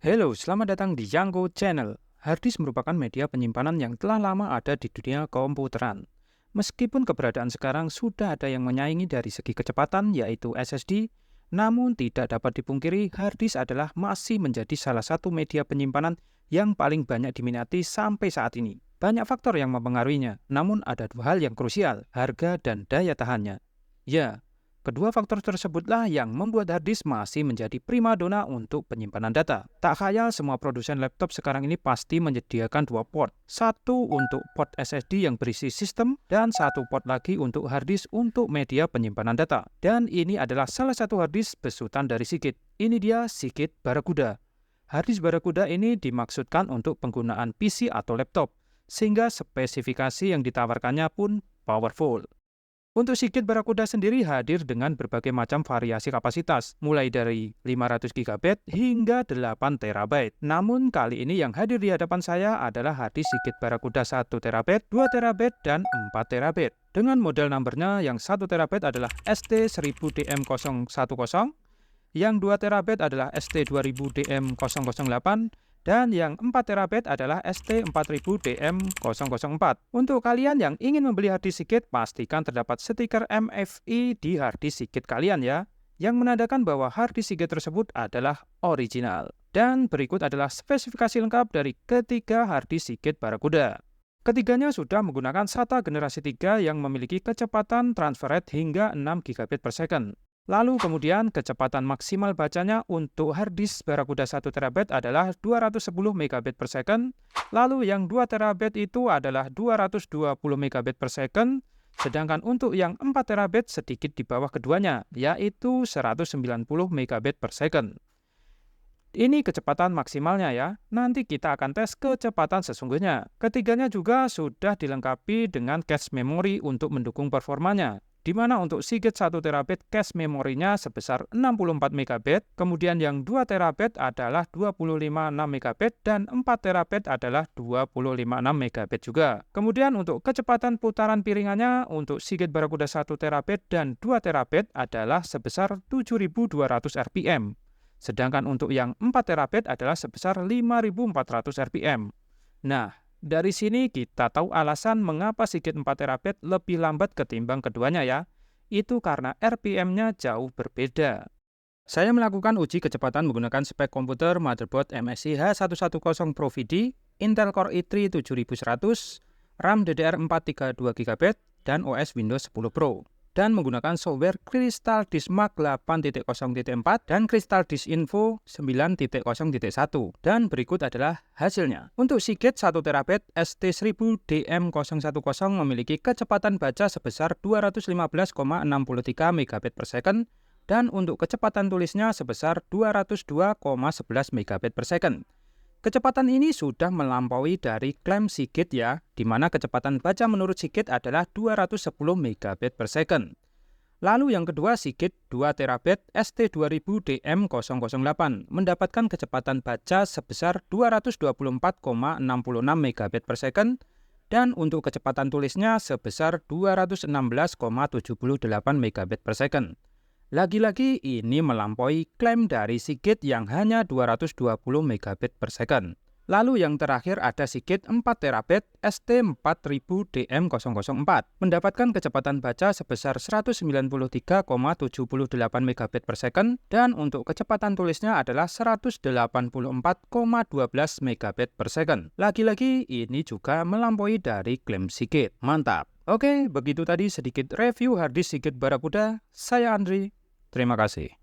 Halo, selamat datang di Yango Channel. Harddisk merupakan media penyimpanan yang telah lama ada di dunia komputeran. Meskipun keberadaan sekarang sudah ada yang menyaingi dari segi kecepatan, yaitu SSD, namun tidak dapat dipungkiri harddisk adalah masih menjadi salah satu media penyimpanan yang paling banyak diminati sampai saat ini. Banyak faktor yang mempengaruhinya, namun ada dua hal yang krusial, harga dan daya tahannya. Ya, kedua faktor tersebutlah yang membuat harddisk masih menjadi primadona untuk penyimpanan data. Tak khayal semua produsen laptop sekarang ini pasti menyediakan dua port. Satu untuk port SSD yang berisi sistem, dan satu port lagi untuk harddisk untuk media penyimpanan data. Dan ini adalah salah satu harddisk besutan dari Seagate. Ini dia Seagate Barracuda. Harddisk Barracuda ini dimaksudkan untuk penggunaan PC atau laptop, sehingga spesifikasi yang ditawarkannya pun powerful. Untuk Seagate Barracuda sendiri hadir dengan berbagai macam variasi kapasitas, mulai dari 500 GB hingga 8 TB. Namun kali ini yang hadir di hadapan saya adalah harddisk Seagate Barracuda 1 TB, 2 TB, dan 4 TB. Dengan model numbernya yang 1 TB adalah ST1000DM010, yang 2 TB adalah ST2000DM008, dan yang 4 TB adalah ST4000DM004. Untuk kalian yang ingin membeli harddisk Seagate, pastikan terdapat stiker MFI di harddisk Seagate kalian ya, yang menandakan bahwa harddisk Seagate tersebut adalah original. Dan berikut adalah spesifikasi lengkap dari ketiga harddisk Seagate Barracuda. Ketiganya sudah menggunakan SATA generasi 3 yang memiliki kecepatan transfer rate hingga 6 GB per second. Lalu kemudian kecepatan maksimal bacanya untuk harddisk Barracuda 1 TB adalah 210 MB per second, lalu yang 2 TB itu adalah 220 MB per second, sedangkan untuk yang 4 TB sedikit di bawah keduanya, yaitu 190 MB per second. Ini kecepatan maksimalnya ya, nanti kita akan tes kecepatan sesungguhnya. Ketiganya juga sudah dilengkapi dengan cache memory untuk mendukung performanya, di mana untuk Seagate 1 TB cache memorinya sebesar 64 MB, kemudian yang 2 TB adalah 256 MB, dan 4 TB adalah 256 MB juga. Kemudian untuk kecepatan putaran piringannya untuk Seagate Barracuda 1 TB dan 2 TB adalah sebesar 7.200 RPM. Sedangkan untuk yang 4 TB adalah sebesar 5.400 RPM. Nah, dari sini kita tahu alasan mengapa Seagate 4 TB lebih lambat ketimbang keduanya ya. Itu karena RPM-nya jauh berbeda. Saya melakukan uji kecepatan menggunakan spek komputer motherboard MSI H110 Pro VD, Intel Core i3 7100, RAM DDR4 32 GB, dan OS Windows 10 Pro. Dan menggunakan software Crystal Disk Mark 8.0.4 dan Crystal Disk Info 9.0.1. Dan berikut adalah hasilnya. Untuk Seagate 1 TB ST1000DM010 memiliki kecepatan baca sebesar 215,63 MB per second, dan untuk kecepatan tulisnya sebesar 202,11 MB per second. Kecepatan ini sudah melampaui dari klaim Seagate ya, di mana kecepatan baca menurut Seagate adalah 210 MB per second. Lalu yang kedua Seagate 2 TB ST2000DM008 mendapatkan kecepatan baca sebesar 224,66 MB per second, dan untuk kecepatan tulisnya sebesar 216,78 MB per second. Lagi-lagi ini melampaui klaim dari Seagate yang hanya 220 MB per second. Lalu yang terakhir ada Seagate 4 TB ST4000DM004 mendapatkan kecepatan baca sebesar 193,78 MB per second, dan untuk kecepatan tulisnya adalah 184,12 MB per second. Lagi-lagi ini juga melampaui dari klaim Seagate. Mantap. Oke, begitu tadi sedikit review harddisk Seagate Barracuda. Saya Andri. Terima kasih.